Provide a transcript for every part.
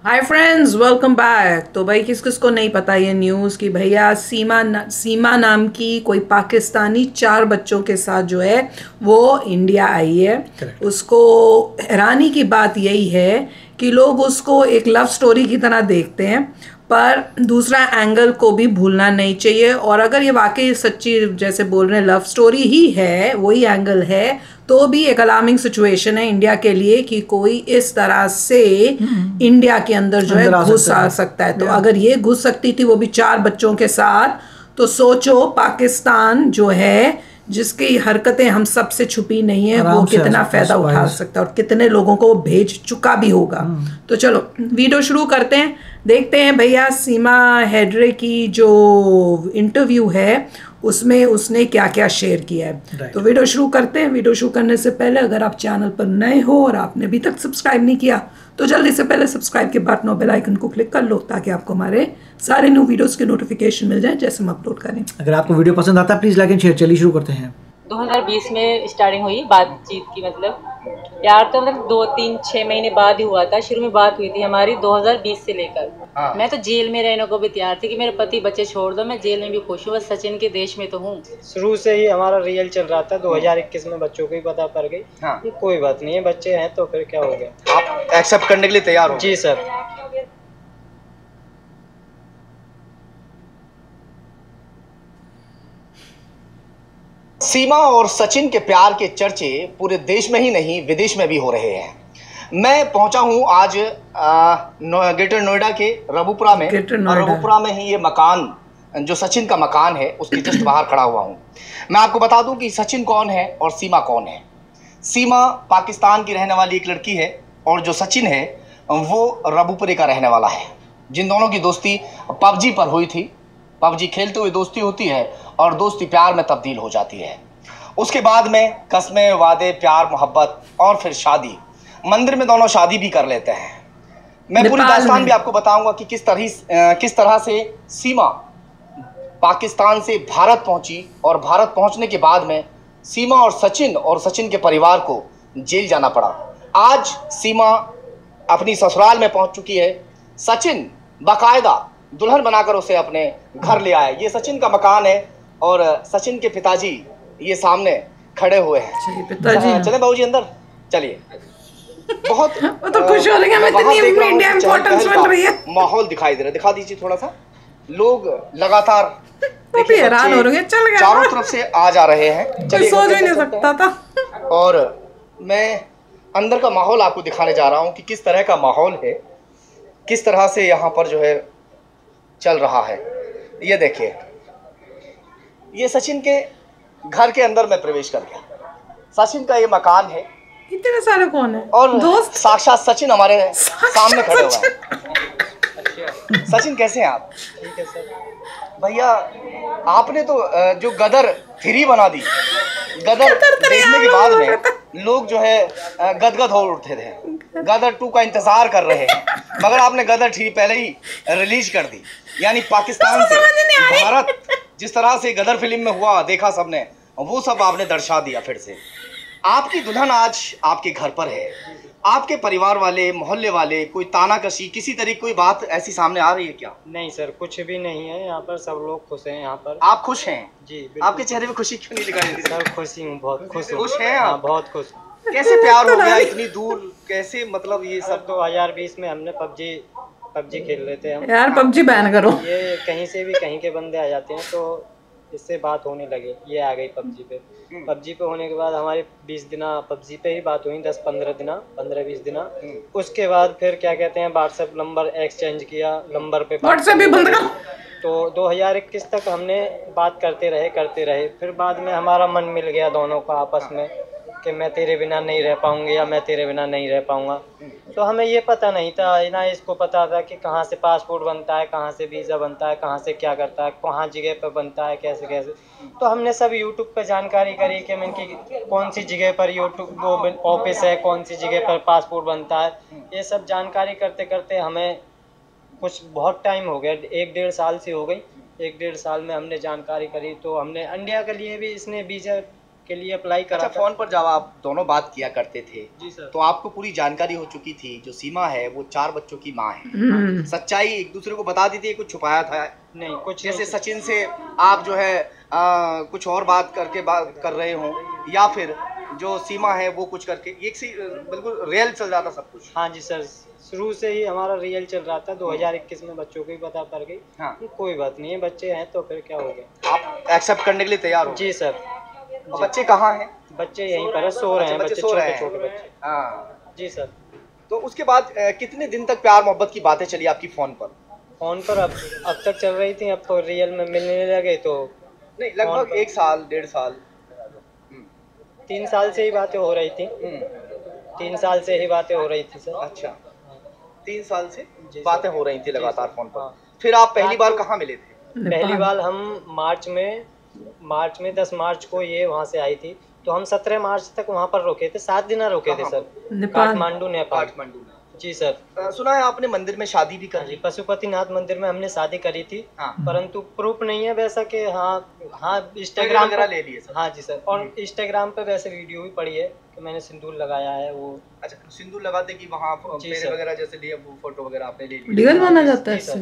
Hi friends, welcome back. तो भाई किस किस को नहीं पता ये न्यूज़ कि भैया सीमा नाम की कोई पाकिस्तानी 4 बच्चों के साथ जो है वो इंडिया आई है। Correct. उसको हैरानी की बात यही है कि लोग उसको एक लव स्टोरी की तरह देखते हैं, पर दूसरा एंगल को भी भूलना नहीं चाहिए। और अगर ये वाकई सच्ची जैसे बोल रहे हैं लव स्टोरी ही है, वही एंगल है, तो भी एक अलार्मिंग सिचुएशन है इंडिया के लिए कि कोई इस तरह से इंडिया के अंदर जो है घुस आ सकता है। तो अगर ये घुस सकती थी वो भी 4 बच्चों के साथ, तो सोचो पाकिस्तान जो है जिसकी हरकतें हम सब से छुपी नहीं है वो कितना फायदा उठा सकता है और कितने लोगों को वो भेज चुका भी होगा। तो चलो वीडियो शुरू करते हैं, देखते हैं भैया सीमा हैडरे की जो इंटरव्यू है उसमें उसने क्या क्या शेयर किया है। तो वीडियो शुरू करते हैं। वीडियो शुरू करने से पहले अगर आप चैनल पर नए हो और आपने अभी तक सब्सक्राइब नहीं किया तो जल्दी से पहले सब्सक्राइब के बटन और बेल आइकन को क्लिक कर लो ताकि आपको हमारे सारे न्यू वीडियोस के नोटिफिकेशन मिल जाए जैसे हम अपलोड करें। अगर आपको वीडियो पसंद आता है प्लीज लाइक एंड शेयर। चलिए शुरू करते हैं। 2020 में स्टार्टिंग हुई बातचीत की, मतलब प्यार तो मतलब 2-3-6 महीने बाद ही हुआ था। शुरू में बात हुई थी हमारी 2020 से लेकर। मैं तो जेल में रहने को भी तैयार थी कि मेरे पति बच्चे छोड़ दो, मैं जेल में भी खुश हूँ, बस सचिन के देश में तो हूँ। शुरू से ही हमारा रियल चल रहा था। 2021 में बच्चों को ही पता पड़ गई। ये कोई बात नहीं है, बच्चे हैं तो फिर क्या हो गया। आप एक्सेप्ट करने के लिए तैयार हो? जी सर। सीमा और सचिन के प्यार के चर्चे पूरे देश में ही नहीं विदेश में भी हो रहे हैं। मैं पहुंचा हूं आज ग्रेटर नोएडा के रबुपुरा में। और रबुपुरा में ही ये मकान जो सचिन का मकान है उसके जस्ट बाहर खड़ा हुआ हूं। मैं आपको बता दूं कि सचिन कौन है और सीमा कौन है। सीमा पाकिस्तान की रहने वाली एक लड़की है और जो सचिन है वो रबुपुरे का रहने वाला है। जिन दोनों की दोस्ती पबजी पर हुई थी। पबजी खेलते हुए दोस्ती होती है और दोस्ती प्यार में तब्दील हो जाती है। उसके बाद में कस्में, वादे, प्यार, मोहब्बत और फिर शादी। मंदिर में दोनों शादी भी कर लेते हैं। मैं पूरी दास्तान भी आपको बताऊंगा कि किस तरह से सीमा पाकिस्तान से भारत पहुंची और भारत पहुंचने के बाद में सीमा और सचिन के परिवार को जेल जाना पड़ा। आज सीमा अपनी ससुराल में पहुंच चुकी है। सचिन बाकायदा दुल्हन बनाकर उसे अपने घर ले आया। ये सचिन का मकान है और सचिन के पिताजी ये सामने खड़े हुए हैं। पिताजी चले बाबूजी अंदर चलिए। बहुत वो तो खुश हो रही है। मैं इतनी इंडिया इंपॉर्टेंस मिल रही है। माहौल दिखाई दे रहा है, दिखा दीजिए थोड़ा सा। लोग लगातार हैरान हो रहे हैं। चल गया चारों तरफ से आ जा रहे हैं। कोई सोच ही नहीं सकता था। और मैं अंदर का माहौल आपको दिखाने जा रहा हूँ कि किस तरह का माहौल है, किस तरह से यहाँ पर जो है चल रहा है। ये देखिए, ये सचिन के घर के अंदर मैं प्रवेश कर गया। सचिन का ये मकान है। इतने सारे कौन है और दोस्त? साक्षात सचिन हमारे सामने खड़े हुए हैं। सचिन कैसे हैं आप? ठीक है सर। भैया आपने तो जो गदर 3 बना दी। गदर देखने के बाद में लोग जो है गदगद हो उठते थे। गदर 2 का इंतजार कर रहे हैं, मगर आपने गदर 3 पहले ही रिलीज कर दी। यानी पाकिस्तान से भारत जिस तरह से गदर फिल्म में हुआ देखा सबने, वो सब आपने दर्शा दिया फिर से। आपकी दुल्हन आज आपके घर पर है। आपके परिवार वाले, मोहल्ले वाले, कोई तानाकशी, किसी तरह कोई बात ऐसी सामने आ रही है क्या? नहीं सर, कुछ भी नहीं है। यहाँ पर सब लोग खुश हैं। यहाँ पर आप खुश हैं? जी। आपके चेहरे में खुशी क्यों नहीं दिखाई देती? सर खुशी हूँ, बहुत खुश हूँ। खुश हैं आप? हाँ, बहुत खुश। कैसे प्यार हो गया इतनी दूर? कैसे मतलब ये सब? 2020 में हमने पबजी खेल रहे थे हम। यार पबजी बैन करो। ये कहीं से भी कहीं के बंदे आ जाते हैं तो इससे बात होने लगी। ये आ गई पबजी पे। पबजी पे होने के बाद हमारी 20 दिन पबजी पे ही बात हुई। 15-20 दिन। उसके बाद फिर क्या कहते हैं, व्हाट्सएप नंबर एक्सचेंज किया। नंबर पे व्हाट्सएप भी बंद कर। तो 2021 तक हमने बात करते रहे। फिर बाद में हमारा मन मिल गया दोनों का आपस में कि मैं तेरे बिना नहीं रह पाऊंगी या मैं तेरे बिना नहीं रह पाऊंगा। तो हमें ये पता नहीं था, ना इसको पता था कि कहाँ से पासपोर्ट बनता है, कहाँ से वीज़ा बनता है, कहाँ से क्या करता है, कहाँ जगह पर बनता है, कैसे। तो हमने सब यूट्यूब पर जानकारी करी कि इनकी कौन सी जगह पर वो ऑफिस है, कौन सी जगह पर पासपोर्ट बनता है। ये सब जानकारी करते करते हमें कुछ बहुत टाइम हो गया, 1-1.5 साल से हो गई। 1-1.5 साल में हमने जानकारी करी तो हमने इंडिया के लिए भी इसने वीज़ा के लिए अप्लाई करा। अच्छा, फोन पर जब आप दोनों बात किया करते थे जी सर, तो आपको पूरी जानकारी हो चुकी थी जो सीमा है वो 4 बच्चों की माँ है, सच्चाई एक दूसरे को बता दी थी, कुछ छुपाया था? नहीं, कुछ जैसे नहीं। सचिन से आप जो है कुछ और बात कर रहे हो, या फिर जो सीमा है वो कुछ करके, एक सी बिल्कुल रियल चल जाता सब कुछ? हाँ जी सर, शुरू से ही हमारा रियल चल रहा था। 2021 में बच्चों को ही पता पड़ गई। हाँ। कोई बात नहीं है, बच्चे हैं तो फिर क्या हो गया। आप एक्सेप्ट करने के लिए तैयार हो? जी सर। और बच्चे कहाँ हैं? बच्चे यहीं पर है, सो रहे हैं, बच्चे छोटे छोटे बच्चे। हाँ जी सर। तो उसके बाद कितने दिन तक प्यार मोहब्बत की बातें चली आपकी फोन पर? फोन पर अब तक चल रही थी, अब तो रियल में मिलने लगे तो नहीं, लगभग 1 साल 1.5 साल 3 साल से ही बातें हो रही थी। 3 साल से ही बातें हो रही थी सर। अच्छा, 3 साल से बातें हो रही थी लगातार फोन पर। हाँ। फिर आप पहली बार कहाँ मिले थे? पहली बार हम मार्च में 10 मार्च को ये वहाँ से आई थी, तो हम 17 मार्च तक वहाँ पर रुके थे। 7 दिन रुके थे सर, काठमांडू नेपाल। काठमांडू में। जी सर। सुना है आपने मंदिर में शादी भी कर ली? पशुपतिनाथ मंदिर में हमने शादी करी थी। हाँ। परंतु प्रूफ नहीं है वैसा कि हाँ इंस्टाग्राम वगैरह ले लिए सर? हाँ जी सर, और इंस्टाग्राम पे वैसे वीडियो भी पड़ी है कि मैंने सिंदूर लगाया है वो। अच्छा, सिंदूर लगाते कि वहाँ फेरे वगैरह जैसे लिए, वो फोटो वगैरह आपने ले ली? लीगल माना जाता है इससे।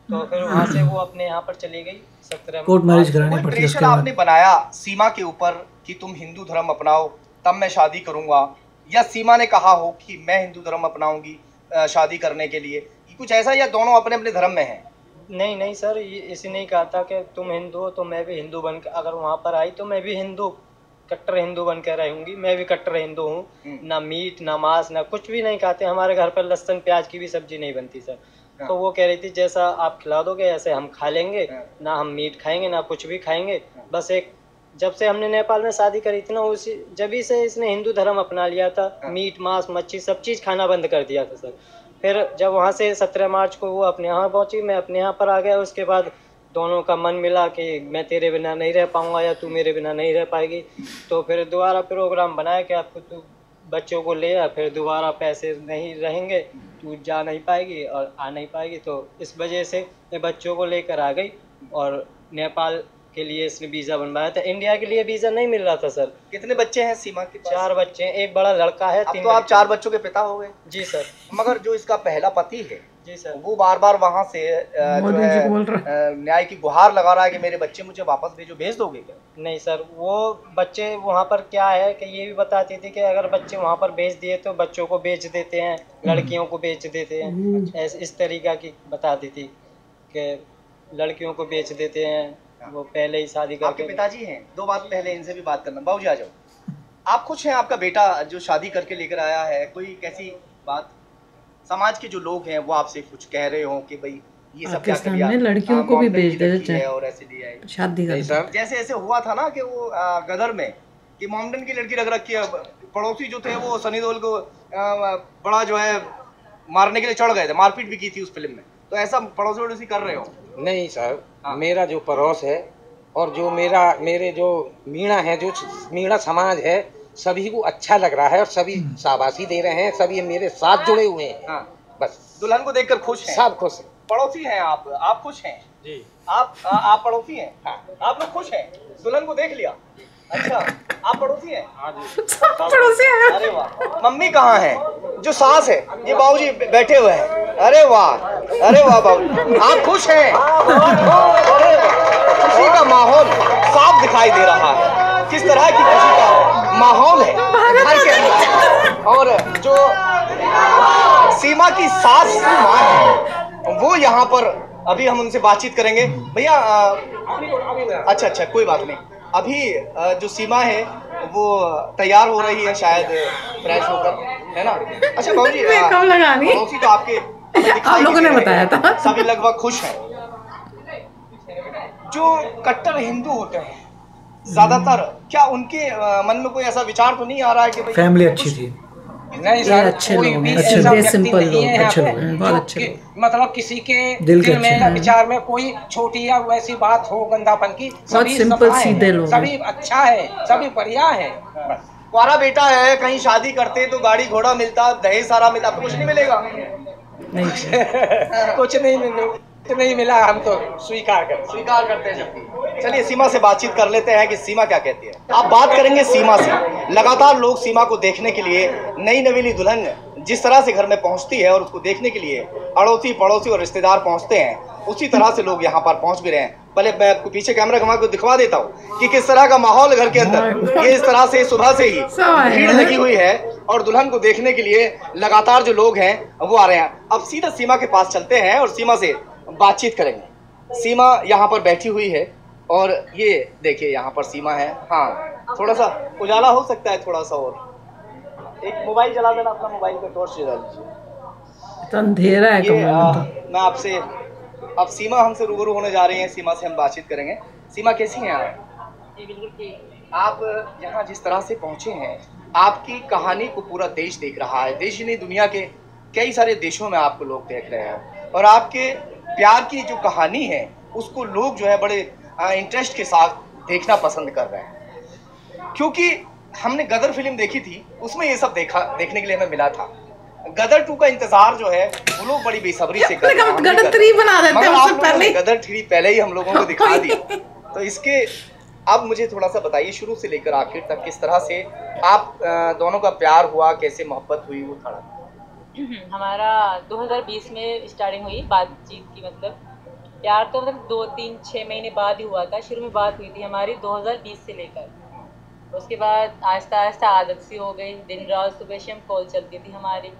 तो फिर वहाँ से वो अपने यहाँ पर चली गई। 17 कोर्ट मैरिज करानी कोई पड़ती है प्रेशर उसके बाद। आपने बनाया सीमा के ऊपर कि तुम हिंदू धर्म अपनाओ तब मैं शादी करूंगा, या सीमा ने कहा हो कि मैं हिंदू धर्म अपनाऊंगी शादी करने के लिए, कुछ ऐसा, या दोनों अपने अपने धर्म में हैं? नहीं सर, इसी नहीं कहा था कि तुम हिंदू हो तो मैं भी हिंदू बन कर, अगर वहाँ पर आई तो मैं भी हिंदू, कट्टर हिंदू बन कर रहूँगी। मैं भी कट्टर हिंदू हूँ। ना मीट ना मांस ना कुछ भी नहीं खाते। हमारे घर पर लहसुन प्याज की भी सब्जी नहीं बनती सर। तो वो कह रही थी जैसा आप खिला दोगे ऐसे हम खा लेंगे, ना हम मीट खाएंगे ना कुछ भी खाएंगे। बस एक जब से हमने नेपाल में शादी करी थी ना, उसी जब से इसने हिंदू धर्म अपना लिया था। मीट मांस मच्छी सब चीज़ खाना बंद कर दिया था सर। फिर जब वहाँ से 17 मार्च को वो अपने यहाँ पहुँची, मैं अपने यहाँ पर आ गया। उसके बाद दोनों का मन मिला कि मैं तेरे बिना नहीं रह पाऊँगा या तू मेरे बिना नहीं रह पाएगी। तो फिर दोबारा प्रोग्राम बनाया कि आपको तू बच्चों को ले आ, फिर दोबारा पैसे नहीं रहेंगे, तू जा नहीं पाएगी और आ नहीं पाएगी। तो इस वजह से मैं बच्चों को लेकर आ गई और नेपाल के लिए इसने वीज़ा बनवाया था। इंडिया के लिए वीज़ा नहीं मिल रहा था सर। कितने बच्चे हैं सीमा के पास? 4 बच्चे हैं, एक बड़ा लड़का है। अब तो आप 4 बच्चों के पिता हो गए? जी सर। मगर जो इसका पहला पति है, जी सर, वो बार बार वहाँ से जो है न्याय की गुहार लगा रहा है कि मेरे बच्चे मुझे वापस भेजो, भेज दोगे क्या? नहीं सर, वो बच्चे वहाँ पर क्या है कि ये भी बताती थी कि अगर बच्चे वहाँ पर भेज दिए तो बच्चों को बेच देते हैं, लड़कियों को बेच देते हैं। इस तरीका की बताती थी कि लड़कियों को बेच देते हैं। वो पहले ही शादी करके। आपके पिताजी हैं, 2 बात पहले इनसे भी बात करना। बाबूजी आ जाओ। आप खुश हैं आपका बेटा जो शादी करके लेकर आया है? कोई कैसी बात समाज के जो लोग हैं वो आपसे कुछ कह रहे हो कि भाई ये सब क्या कर लिया, लड़कियों को भी बेच देते हैं और ऐसे लिया है शादी का? जैसे ऐसे हुआ था ना कि वो गदर में कि मोमडन की लड़की रख रखी है, पड़ोसी जो थे वो सनी देओल को बड़ा जो है मारने के लिए चढ़ गए थे, मारपीट भी की थी उस फिल्म में। तो ऐसा पड़ोसी वड़ोसी कर रहे हो? नहीं सर, मेरा जो पड़ोस है और जो मेरे जो मीणा है, जो मीणा समाज है, सभी को अच्छा लग रहा है और सभी शाबाशी दे रहे हैं। सभी मेरे साथ जुड़े हुए हैं। हाँ। बस दुल्हन को देखकर खुश हैं? सब खुश हैं। पड़ोसी हैं आप खुश हैं? जी। आप पड़ोसी हैं? हाँ। आप लोग खुश हैं? दुल्हन को देख लिया? अच्छा, आप पड़ोसी हैं? हाँ जी। पड़ोसी हैं। अरे वाह। मम्मी कहाँ है? जो सास है, ये बाबूजी बैठे हुए हैं। अरे वाह बाबू, आप खुश हैं? अरे खुशी का माहौल साफ दिखाई दे रहा है। किस तरह की खुशी का माहौल है घर के अंदर। और जो सीमा की सास माँ है वो यहाँ पर, अभी हम उनसे बातचीत करेंगे। भैया अच्छा कोई बात नहीं। अभी जो सीमा है वो तैयार हो रही है शायद फ्रेश होकर, है ना? अच्छा बाबूजी, पड़ोसी तो आपके आप लोगों ने बताया था। सभी लगभग खुश हैं। जो कट्टर हिंदू होते हैं ज्यादातर, क्या उनके मन में कोई ऐसा विचार तो नहीं आ रहा है कि भाई फैमिली अच्छी थी? नहीं सर, अच्छे कोई लोग भी हैं, ऐसा व्यक्ति सिंपल नहीं है लोग, अच्छे यहाँ लोग पे हैं, बहुत जो अच्छे कि लोग। मतलब किसी के दिल के दिल में या विचार में कोई छोटी या वैसी बात हो गंदापन की, सभी सिंपल सफाई सीधे हैं, लोग सभी अच्छा है, सभी बढ़िया है। बस। कुआरा बेटा है, कहीं शादी करते तो गाड़ी घोड़ा मिलता, दहेज सारा मिलता, आपको कुछ नहीं मिलेगा? नहीं कुछ नहीं मिलेगा। तो नहीं मिला, हम तो स्वीकार करते हैं जबकि। चलिए सीमा से बातचीत कर लेते हैं कि सीमा क्या कहती है। आप बात करेंगे सीमा से। लगातार लोग सीमा को देखने के लिए, नई नवेली दुल्हन जिस तरह से घर में पहुंचती है और उसको देखने के लिए अड़ोसी पड़ोसी और रिश्तेदार पहुंचते हैं, उसी तरह से लोग यहाँ पर पहुंच भी रहे हैं। पहले मैं आपको पीछे कैमरा घुमा के दिखवा देता हूँ कि किस तरह का माहौल घर के अंदर। ये इस तरह से सुबह से ही भीड़ लगी हुई है और दुल्हन को देखने के लिए लगातार जो लोग हैं वो आ रहे हैं। अब सीधा सीमा के पास चलते हैं और सीमा से बातचीत करेंगे। सीमा यहाँ पर बैठी हुई है और ये देखिए यहाँ पर सीमा है। हाँ, थोड़ा सा उजाला हो सकता है, थोड़ा सा और एक मोबाइल चला देना, अपना मोबाइल पे टॉर्च जला लीजिए। अंधेरा है ये मैं आपसे, अब सीमा हमसे रूबरू होने जा रही हैं। सीमा से हम बातचीत करेंगे। सीमा कैसी हैं आप? बिल्कुल ठीक। आप यहाँ जिस तरह से पहुँचे हैं, आपकी कहानी को पूरा देश देख रहा है। देश ही नहीं, दुनिया के कई सारे देशों में आपको लोग देख रहे हैं और आपके प्यार की जो कहानी है उसको लोग जो है बड़े इंटरेस्ट के साथ देखना पसंद कर रहे हैं। क्योंकि हमने गदर फिल्म देखी थी, उसमें ये सब देखने के लिए हमें मिला था। गदर 2 का इंतजार जो है वो लोग बड़ी बेसब्री से कर रहे हैं। गदर 3 बना देते हैं उससे पहले। गदर 3 पहले ही हम लोगों को दिखा दी। तो इसके अब मुझे थोड़ा सा बताइए शुरू से लेकर आखिर तक किस तरह से आप दोनों का प्यार हुआ, कैसे मोहब्बत हुई, वो थोड़ा। हमारा 2020 में स्टार्टिंग हुई बातचीत की। मतलब प्यार तो मतलब 2-3-6 महीने बाद ही हुआ था। शुरू में बात हुई थी हमारी 2020 से लेकर। उसके बाद आहिस्ता आहिस्ता आदत सी हो गई। दिन रात सुबह शाम कॉल चलती थी हमारी,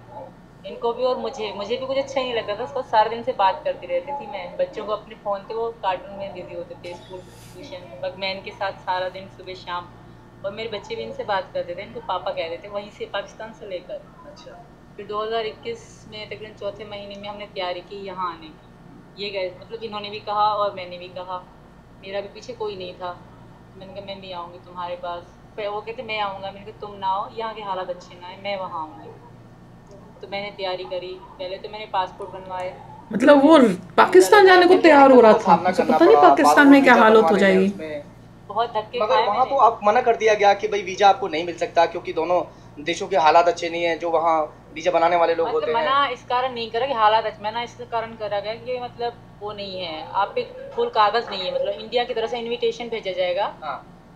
इनको भी और मुझे भी कुछ अच्छा नहीं लगता था। उसको सारा दिन से बात करती रहती थी मैं। बच्चों को अपने फ़ोन पे वो कार्टून में बिजी होते थे, स्कूल ट्यूशन, मैं इनके साथ सारा दिन सुबह शाम। और मेरे बच्चे भी इनसे बात करते थे, इनको पापा कहते थे, वहीं से पाकिस्तान से लेकर। अच्छा। फिर 2021 में तकरीबन चौथे महीने में हमने तैयारी की यहाँ आने की। ये गए, मतलब इन्होंने भी कहा और मैंने भी कहा। मेरा भी पीछे कोई नहीं था। मैंने कहा मैं भी आऊँगी तुम्हारे पास। फिर वो कहते मैं आऊँगा। मैंने कहा तुम ना आओ, यहाँ के हालात अच्छे ना है, मैं वहाँ आऊँगी। तो मैंने तैयारी करी। पहले तो मैंने पासपोर्ट बनवाए। मतलब वो पाकिस्तान जाने को तैयार हो रहा था, पता नहीं पाकिस्तान में क्या हालत हो जाएगी। बहुत धक्के मगर वहाँ तो आप मना कर दिया गया कि भाई वीजा आपको नहीं मिल सकता क्योंकि दोनों देशों के हालात अच्छे नहीं है जो वहाँ वीजा बनाने वाले लोग होते हैं। मना इस कारण नहीं करा कि हालात अच्छे, मना इस कारण करा गया कि मतलब वो नहीं है, आप पे फुल कागज नहीं है। मतलब इंडिया की तरफ से इनविटेशन भेजा जाएगा,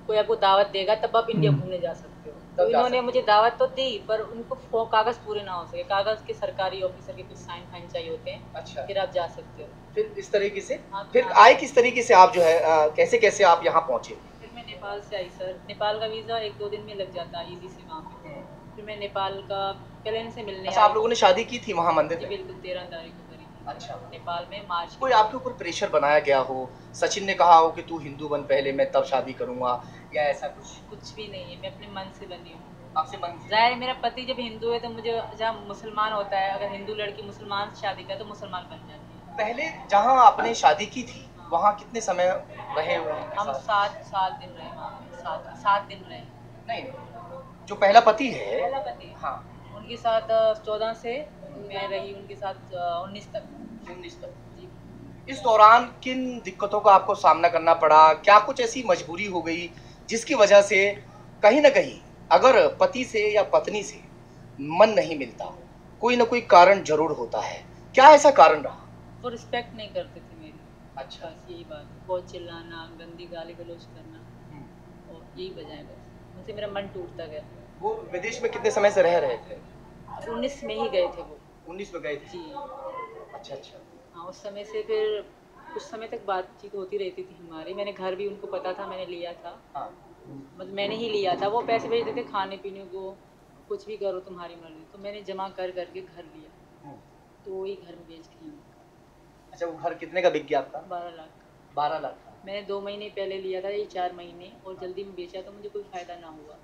कोई आपको दावत देगा तब आप इंडिया घूमने जा सकते हो। तो इन्होंने मुझे दावत तो दी पर उनको कागज पूरे ना हो सके। कागज के सरकारी ऑफिसर के कुछ साइन फाइन चाहिए होते हैं। अच्छा। फिर आप जा सकते हो। फिर इस तरीके से फिर आए किस तरीके से आप जो है कैसे कैसे आप यहाँ पहुँचे? फिर मैं नेपाल से आई सर। नेपाल का वीज़ा 1-2 दिन में लग जाता है ईजी से वहाँ पे। फिर मैं नेपाल का प्लेन से मिलने। अच्छा, आप लोगों ने शादी की थी वहाँ मंदिर में? बिल्कुल 13 तारीख को करी थी। अच्छा। नेपाल में मार्च। कोई आपके ऊपर प्रेशर बनाया गया हो, सचिन ने कहा हो कि तू हिंदू बन पहले, मैं तब शादी करूँगा, या ऐसा कुछ भी नहीं है। मैं अपने मन से बनी हूँ। आपसे मन? जाहिर मेरा पति जब हिंदू है तो मुझे, जहाँ मुसलमान होता है, अगर हिंदू लड़की मुसलमान से शादी करे तो मुसलमान बन जाती है। पहले जहाँ आपने शादी की थी वहाँ कितने समय रहे हुए? हम 7 दिन रहे वहाँ। 7 दिन रहे। नहीं, जो पहला पति है, पहला पति, हाँ, उनके साथ 14 से मैं रही, उनके साथ 19 तक। जी। इस दौरान किन दिक्कतों का आपको सामना करना पड़ा? क्या कुछ ऐसी मजबूरी हो गई जिसकी वजह से कहीं ना कहीं अगर पति से या पत्नी से मन नहीं मिलता, कोई ना कोई कारण जरूर होता है? क्या ऐसा कारण रहा? वो रिस्पेक्ट नहीं करते थे मेरी। अच्छा। बस यही बात, बहुत चिल्लाना, गंदी गाली गलौज करना, और यही वजह है। बस उनसे मेरा मन टूटता गया। वो विदेश में कितने समय से रह रहे थे? 19 में ही गए थे वो। 19 में गए थे? जी। अच्छा अच्छा। हाँ, उस समय से फिर कुछ समय तक बातचीत होती रहती थी हमारी। मैंने घर भी उनको पता था, मैंने लिया था। हाँ। मतलब मैंने ही लिया था। वो पैसे भेजते थे खाने पीने को, कुछ भी करो तुम्हारी मर्जी। तो मैंने जमा कर करके घर लिया, तो वही घर में बेच दिया। अच्छा, वो घर कितने का बिक गया आपका? 12 लाख। 12 लाख का? मैंने 2 महीने पहले लिया था, ये 4 महीने, और जल्दी में बेचा तो मुझे कोई फ़ायदा ना हुआ।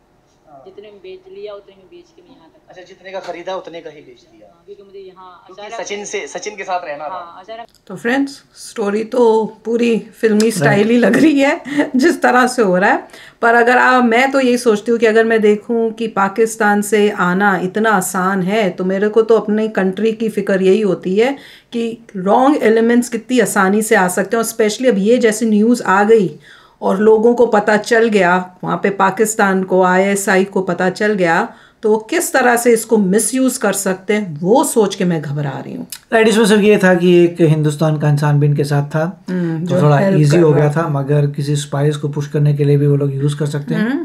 जितने में बेच लिया उतने में बेच के मैं यहाँ तक। अच्छा, जितने का खरीदा उतने का ही बेच दिया? क्योंकि मुझे यहाँ सचिन के साथ रहना था। तो फ्रेंड्स, स्टोरी तो पूरी फिल्मी स्टाइल ही लग रही है जिस तरह से हो रहा है। पर अगर मैं तो यही सोचती हूँ कि अगर मैं देखूँ कि पाकिस्तान से आना इतना आसान है, तो मेरे को तो अपनी कंट्री की फ़िक्र यही होती है कि रॉन्ग एलिमेंट्स कितनी आसानी से आ सकते हैं। और स्पेशली अब ये जैसी न्यूज़ आ गई और लोगों को पता चल गया, वहाँ पे पाकिस्तान को, ISI को पता चल गया, तो किस तरह से इसको मिसयूज कर सकते हैं वो सोच के मैं घबरा रही हूँ। राइट, इसमें सिर्फ ये था कि एक हिंदुस्तान का इंसान भी इनके साथ था, जो थोड़ा इजी हो गया था, मगर किसी स्पाइस को पुश करने के लिए भी वो लोग यूज कर सकते हैं।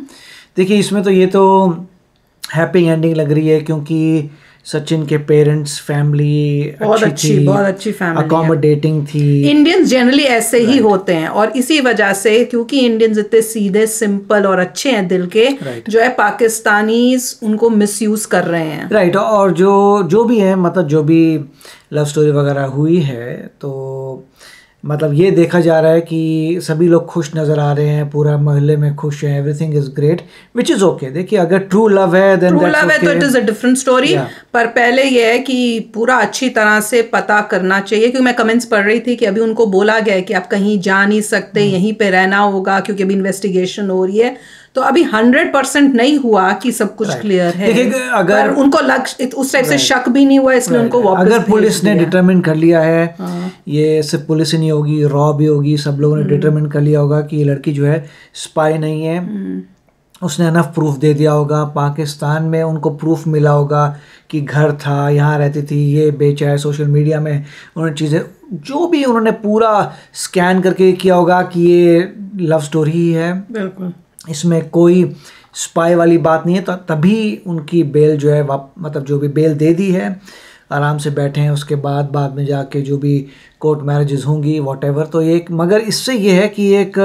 देखिए इसमें तो ये तो हैप्पी एंडिंग लग रही है, क्योंकि सचिन के पेरेंट्स फैमिली बहुत अच्छी फैमिली, अकोमोडेटिंग थी। इंडियंस जनरली ऐसे ही होते हैं, और इसी वजह से क्योंकि इंडियंस इतने सीधे सिंपल और अच्छे हैं दिल के, जो है पाकिस्तानीज उनको मिसयूज कर रहे हैं। राइट, और जो भी है, मतलब जो भी लव स्टोरी वगैरह हुई है, तो मतलब ये देखा जा रहा है कि सभी लोग खुश नज़र आ रहे हैं, पूरा मोहल्ले में खुश हैं, everything is great, which is okay. देखिए अगर ट्रू लव है देन ट्रू लव है तो it is a different story, पर पहले ये है कि पूरा अच्छी तरह से पता करना चाहिए, क्योंकि मैं कमेंट्स पढ़ रही थी कि अभी उनको बोला गया है कि आप कहीं जा नहीं सकते, यहीं पे रहना होगा, क्योंकि अभी इन्वेस्टिगेशन हो रही है। तो अभी 100% नहीं हुआ कि सब कुछ क्लियर है, अगर उनको उस टाइप से शक भी नहीं हुआ, इसलिए उनको वापस अगर पुलिस ने डिटरमिन कर लिया है, ये सिर्फ पुलिस ही नहीं होगी, रॉ भी होगी, सब लोगों ने डिटरमिन कर लिया होगा कि ये लड़की जो है स्पाई नहीं है, उसने अनफ प्रूफ दे दिया होगा, पाकिस्तान में उनको प्रूफ मिला होगा कि घर था, यहाँ रहती थी, ये बेचा है, सोशल मीडिया में उन्होंने चीज़ें जो भी उन्होंने पूरा स्कैन करके किया होगा कि ये लव स्टोरी ही है, बिल्कुल इसमें कोई स्पाई वाली बात नहीं है, तो तभी उनकी बेल जो है मतलब जो भी बेल दे दी है, आराम से बैठे हैं, उसके बाद में जाके जो भी कोर्ट मैरिजेस होंगी व्हाटएवर। तो एक मगर इससे ये है कि एक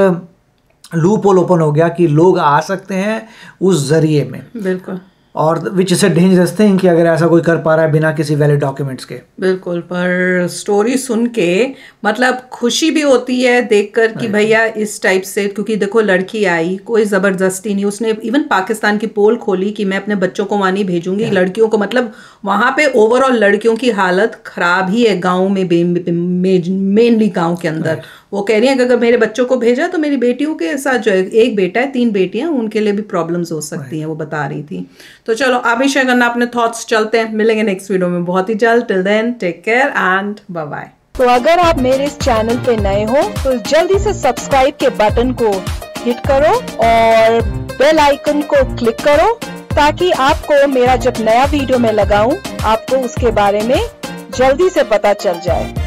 लूप होल ओपन हो गया कि लोग आ सकते हैं उस जरिए में, बिल्कुल, और which is a dangerous thing कि अगर ऐसा कोई कर पा रहा है बिना किसी वैलिड डॉक्यूमेंट्स के। बिल्कुल, पर स्टोरी सुन के मतलब खुशी भी होती है देखकर कि भैया इस टाइप से, क्योंकि देखो लड़की आई, कोई ज़बरदस्ती नहीं, उसने इवन पाकिस्तान की पोल खोली कि मैं अपने बच्चों को वहाँ नहीं भेजूंगी, लड़कियों को, मतलब वहाँ पे ओवरऑल लड़कियों की हालत ख़राब ही है गाँव में, मेनली गाँव के अंदर। वो कह रही है कि अगर मेरे बच्चों को भेजा तो मेरी बेटियों के साथ जो है, एक बेटा है 3 बेटियां, उनके लिए भी प्रॉब्लम्स हो सकती हैं, वो बता रही थी। तो चलो आप ही शेयर करना अपने थॉट्स, चलते हैं, मिलेंगे नेक्स्ट वीडियो में बहुत ही जल्द। Till then take care and bye bye. तो अगर आप मेरे इस चैनल पे नए हो तो जल्दी से सब्सक्राइब के बटन को हिट करो और बेल आइकन को क्लिक करो, ताकि आपको मेरा जब नया वीडियो मैं लगाऊं आपको उसके बारे में जल्दी से पता चल जाए।